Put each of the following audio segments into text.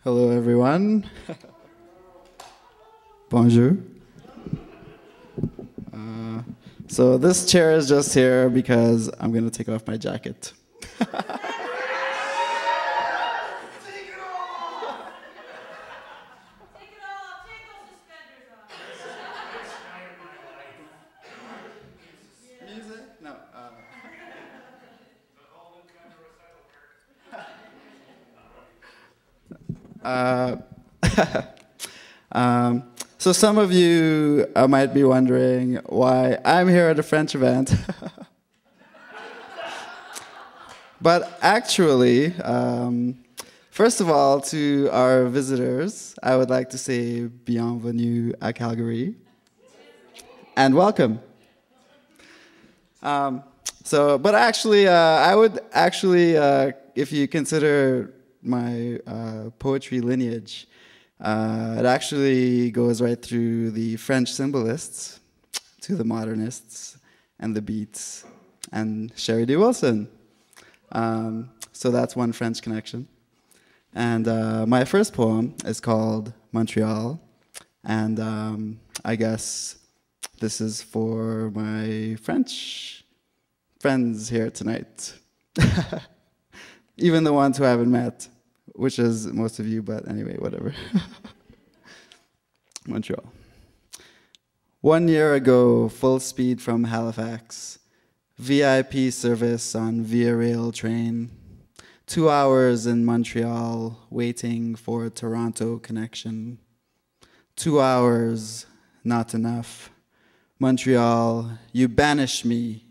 Hello, everyone. Bonjour. So this chair is just here because I'm going to take off my jacket. Music? No. So some of you might be wondering why I'm here at a French event. But actually, first of all, to our visitors, I would like to say bienvenue à Calgary and welcome. But actually, I would actually, if you consider my poetry lineage, it actually goes right through the French symbolists to the modernists and the Beats and Sherry D. Wilson. So that's one French connection. And my first poem is called Montreal. And I guess this is for my French friends here tonight. Even the ones who I haven't met, which is most of you, but anyway, whatever. Montreal. 1 year ago, full speed from Halifax, VIP service on Via Rail train, 2 hours in Montreal waiting for a Toronto connection. 2 hours, not enough. Montreal, you banish me.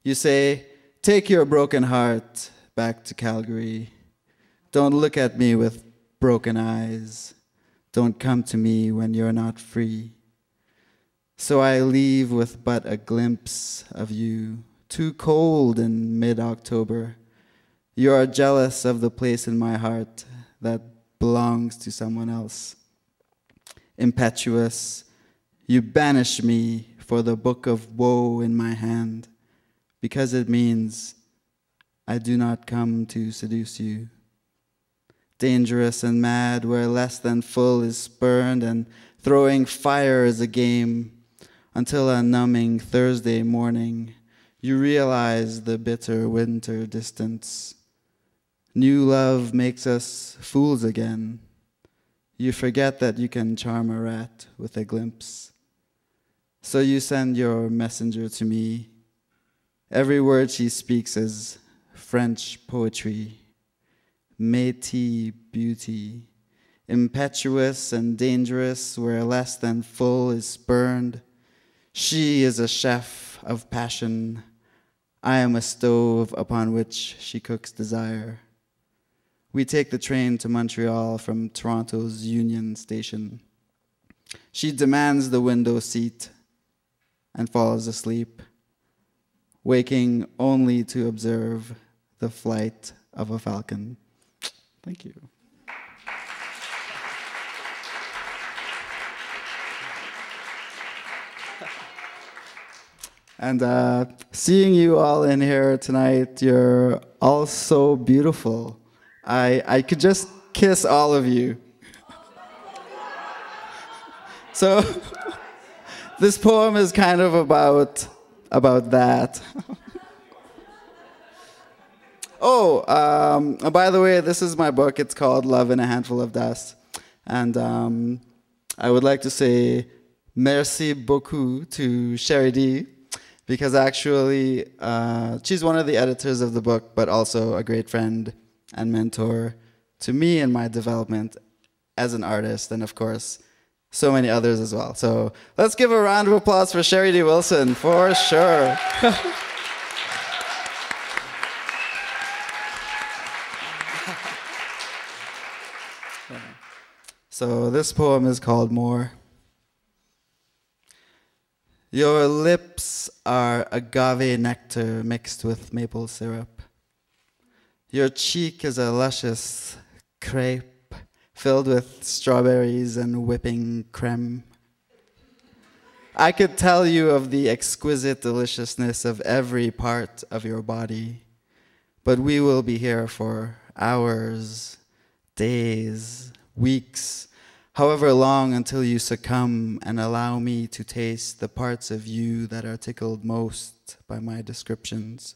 You say, take your broken heart back to Calgary. Don't look at me with broken eyes. Don't come to me when you're not free. So I leave with but a glimpse of you, too cold in mid-October. You are jealous of the place in my heart that belongs to someone else. Impetuous, you banish me for the book of woe in my hand, because it means I do not come to seduce you. Dangerous and mad where less than full is spurned and throwing fire is a game, until a numbing Thursday morning you realize the bitter winter distance. New love makes us fools again. You forget that you can charm a rat with a glimpse. So you send your messenger to me. Every word she speaks is French poetry. Métis beauty, impetuous and dangerous where less than full is spurned. She is a chef of passion. I am a stove upon which she cooks desire. We take the train to Montreal from Toronto's Union Station. She demands the window seat and falls asleep, waking only to observe the flight of a falcon. Thank you. And seeing you all in here tonight, you're all so beautiful. I could just kiss all of you. So this poem is kind of about that. Oh, by the way, this is my book. It's called Love in a Handful of Dust. And I would like to say merci beaucoup to Sherry D, because actually she's one of the editors of the book, but also a great friend and mentor to me in my development as an artist, and of course, so many others as well. So let's give a round of applause for Sherry D. Wilson, for sure. So this poem is called More. Your lips are agave nectar mixed with maple syrup. Your cheek is a luscious crepe filled with strawberries and whipping creme. I could tell you of the exquisite deliciousness of every part of your body, but we will be here for hours, days, weeks, however long until you succumb and allow me to taste the parts of you that are tickled most by my descriptions.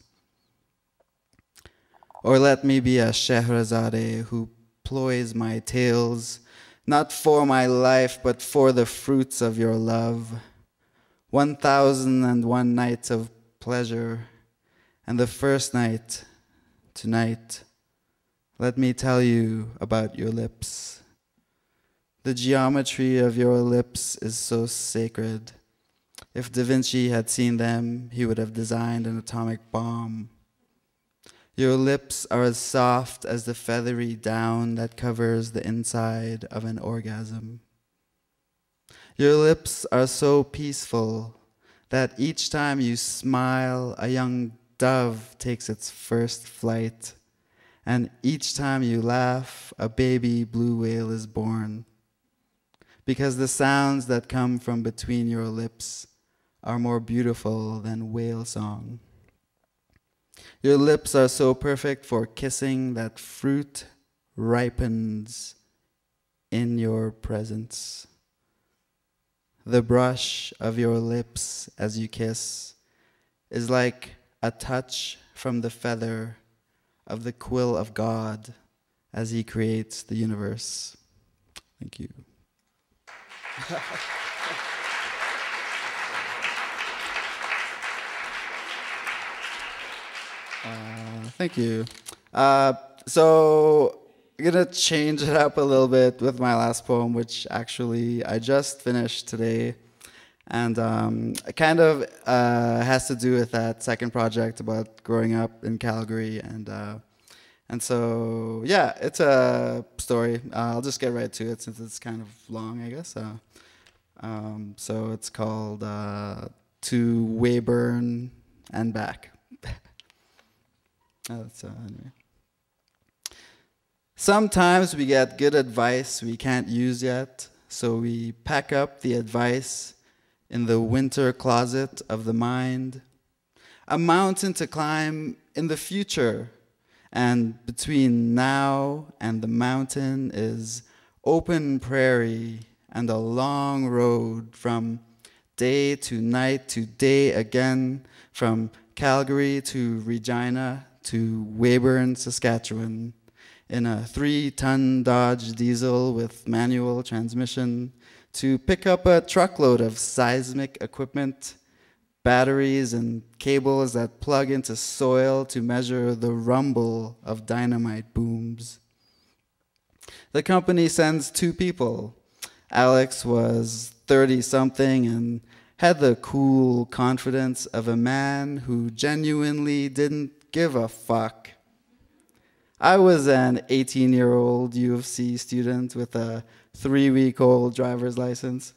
Or let me be a Shehrazade who ploys my tales, not for my life, but for the fruits of your love. 1001 nights of pleasure, and the first night, tonight, let me tell you about your lips. The geometry of your lips is so sacred. If Da Vinci had seen them, he would have designed an atomic bomb. Your lips are as soft as the feathery down that covers the inside of an orgasm. Your lips are so peaceful that each time you smile, a young dove takes its first flight, and each time you laugh, a baby blue whale is born. Because the sounds that come from between your lips are more beautiful than whale song. Your lips are so perfect for kissing that fruit ripens in your presence. The brush of your lips as you kiss is like a touch from the feather of the quill of God as he creates the universe. Thank you. Thank you. So I'm gonna change it up a little bit with my last poem, which actually I just finished today, and it kind of has to do with that second project about growing up in Calgary, and so yeah, it's a story. I'll just get right to it since it's kind of long, I guess. So it's called To Weyburn and Back. Anyway. Sometimes we get good advice we can't use yet, so we pack up the advice in the winter closet of the mind. A mountain to climb in the future, and between now and the mountain is open prairie and a long road from day to night to day again, from Calgary to Regina to Weyburn, Saskatchewan, in a 3-ton Dodge diesel with manual transmission to pick up a truckload of seismic equipment, batteries and cables that plug into soil to measure the rumble of dynamite booms. The company sends 2 people. Alex was 30-something and had the cool confidence of a man who genuinely didn't give a fuck. I was an 18-year-old U of C student with a 3-week-old driver's license.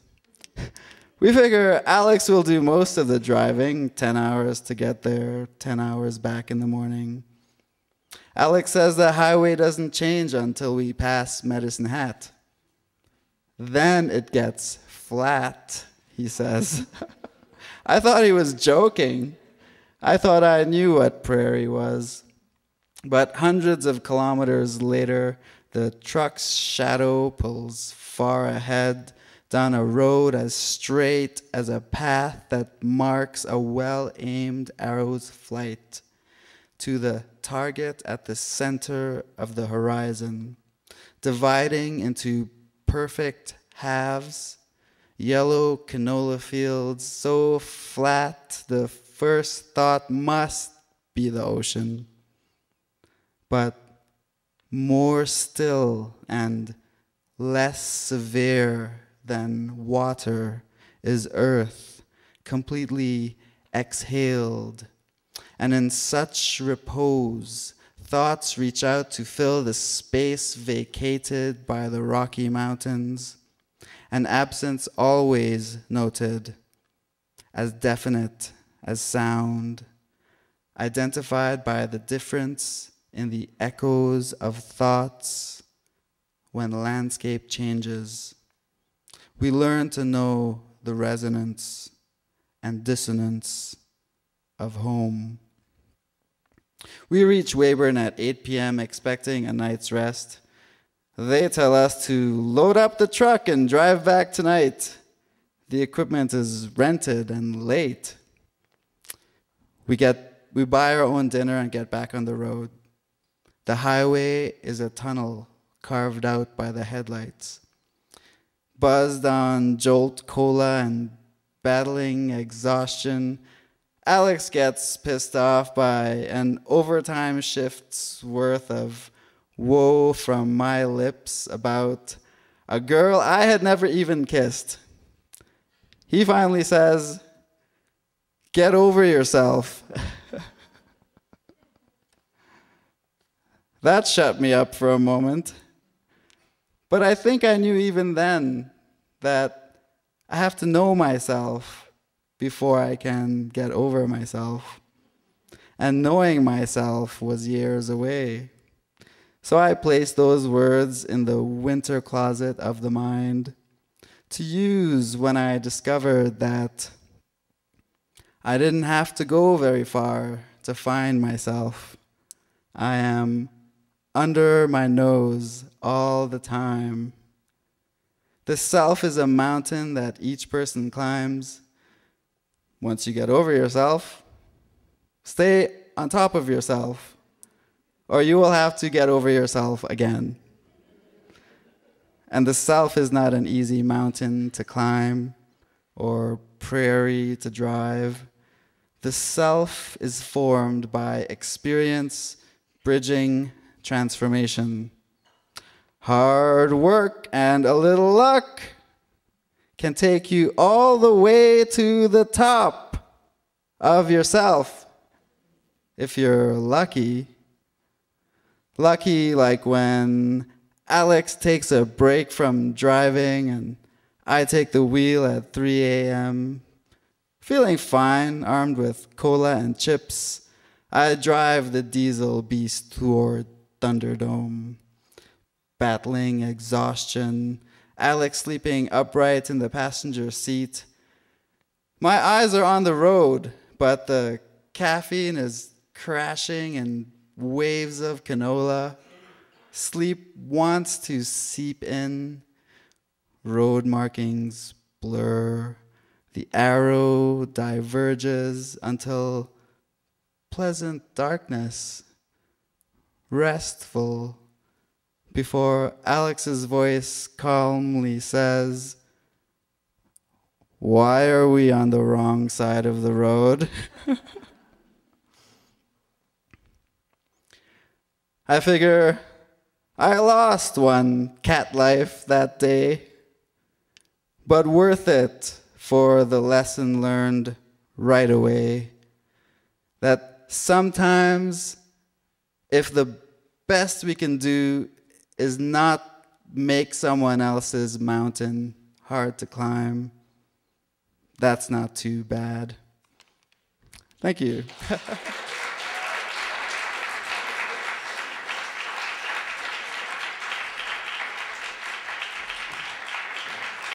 We figure Alex will do most of the driving, 10 hours to get there, 10 hours back in the morning. Alex says the highway doesn't change until we pass Medicine Hat. Then it gets flat, he says. I thought he was joking. I thought I knew what prairie was. But hundreds of kilometers later, the truck's shadow pulls far ahead down a road as straight as a path that marks a well-aimed arrow's flight to the target at the center of the horizon, dividing into perfect halves, yellow canola fields so flat the first thought must be the ocean. But more still and less severe than water is earth, completely exhaled. And in such repose, thoughts reach out to fill the space vacated by the Rocky Mountains, an absence always noted, as definite as sound, identified by the difference in the echoes of thoughts when landscape changes. We learn to know the resonance and dissonance of home. We reach Weyburn at 8 p.m. expecting a night's rest. They tell us to load up the truck and drive back tonight. The equipment is rented and late. We buy our own dinner and get back on the road. The highway is a tunnel carved out by the headlights. Buzzed on Jolt Cola and battling exhaustion, Alex gets pissed off by an overtime shift's worth of woe from my lips about a girl I had never even kissed. He finally says, "Get over yourself." That shut me up for a moment. But I think I knew even then that I have to know myself before I can get over myself. And knowing myself was years away. So I placed those words in the winter closet of the mind to use when I discovered that I didn't have to go very far to find myself. I am under my nose all the time. The self is a mountain that each person climbs. Once you get over yourself, stay on top of yourself, or you will have to get over yourself again. And the self is not an easy mountain to climb or prairie to drive. The self is formed by experience, bridging, transformation. Hard work and a little luck can take you all the way to the top of yourself. If you're lucky. Lucky like when Alex takes a break from driving and I take the wheel at 3 a.m. Feeling fine, armed with cola and chips, I drive the diesel beast toward Thunderdome. Battling exhaustion, Alex sleeping upright in the passenger seat. My eyes are on the road, but the caffeine is crashing in waves of canola. Sleep wants to seep in. Road markings blur. The arrow diverges until pleasant darkness, restful, before Alex's voice calmly says, "Why are we on the wrong side of the road?" I figure I lost one cat life that day, but worth it for the lesson learned right away. That sometimes, if the best we can do is not make someone else's mountain hard to climb, that's not too bad. Thank you.